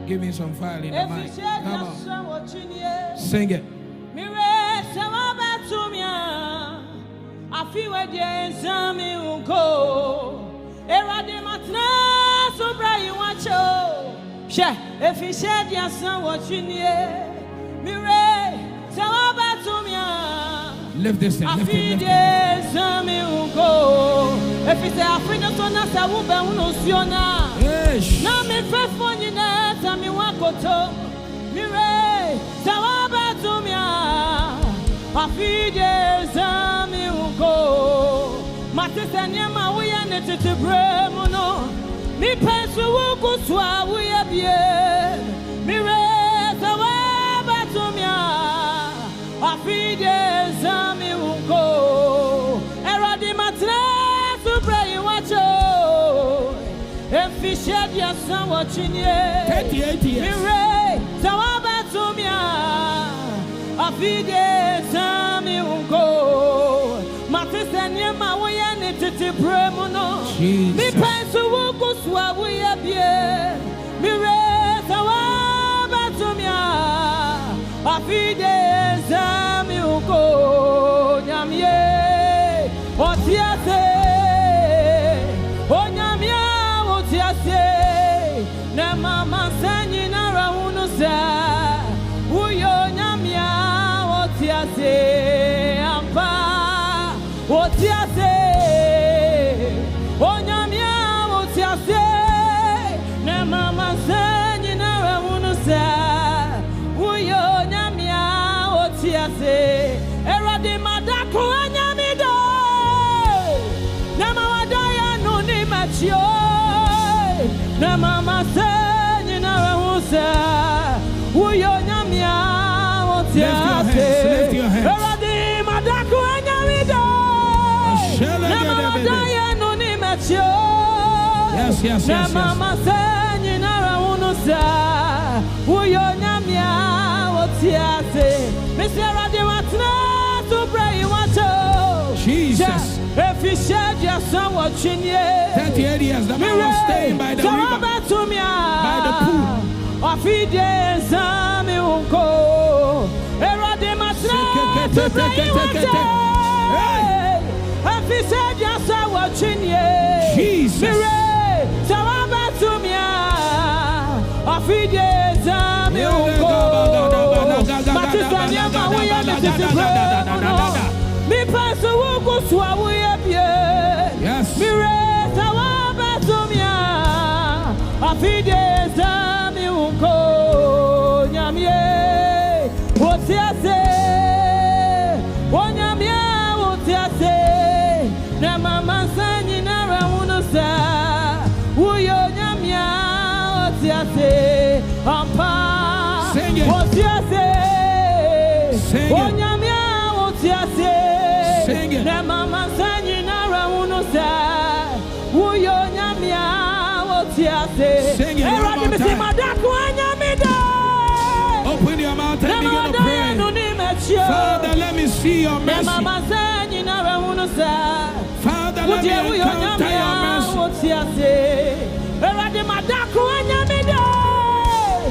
Give me some fire in the mind. Come on. Sing it. I feel where the Zami will go. Eradematna, so bright you watch. If he said, yes, son, watching ye. Mire, Tawaba to me. Lift this thing. I Lift feel it. the Zami will go. If he said, I feel the son, I will be no siona. Now me faithful in that, and me walk to. Mire, Tawaba to me. I feel the Zami will go. Matisanya we are net to bremono. Me pencil will go swab we are bien. Me raise a waba to me. I feed the Zami will go. Eradi matra to pray watch. And fish at your son watching ye. 38 years. Me raise a waba to me. I feed the Zami will go. Matisanya we are net to bremono. Me pencil will go swab we are bien. Me raise a waba to me. I feed the Zami will go. Nyamye, what you say? Oh, Nyamya, what you say? Na mama sanyi na raunusa. Uyo Nyamya, what you say? Ampa, what you say? Oh, Nyamya, what you say? Na mama sanyi na raunusa. Uyo Nyamya, what you say? Eradi madako anyamido. Na mawadaya no ni machio. Na mama sanyi na raunusa. Uyo Nyamya, what you say? Lift your hands. Eradi madako anyamido. Na mawadaya no ni machio. Yes. Na mama sanyi na raunusa. Uyo Nyamya, what you say? Mr. Radimatna to pray watch. Jesus. If you said your son watching ye. 38 years. The man was staying by the river. By the pool. Of days, Zami will go. Radimatna to pray watch. If you said your son watching ye. Jesus. Of days, Zami will go. Me pass a walk swab we up here. Yes. Me raise a wabatumia. A few days, Zami will go. Nyamye, what's ya say? Oh, Nyamya, what's ya say? Na mama sanyi na raunusa. Uyo Nyamya, what's ya say? Ampa, Sing it. what's ya say? Sing Oh, it. Nyamya, what's ya say? Sing it. Na mama sanyi na raunusa. Uyo Nyamya, what's ya say? Sing it one more time. Open your mouth and begin to pray. Father, let me see your mercy. Father, let me encounter your mercy.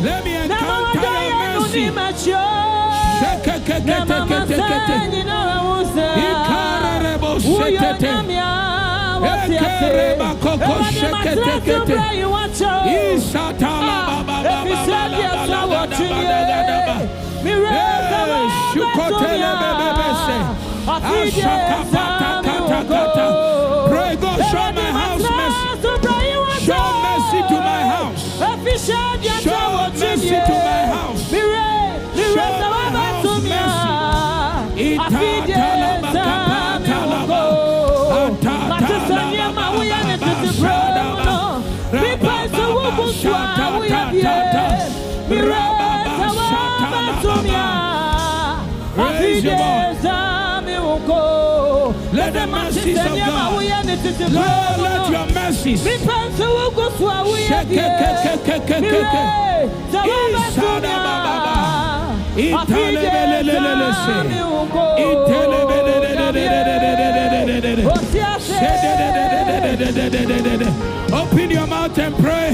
Let me encounter your mercy. Pray God, show my house mercy. Show mercy to my house. Show mercy to my house. Show my house mercy. Raise your voice. Let the mercies of God, Lord, let your mercies open your mouth and pray.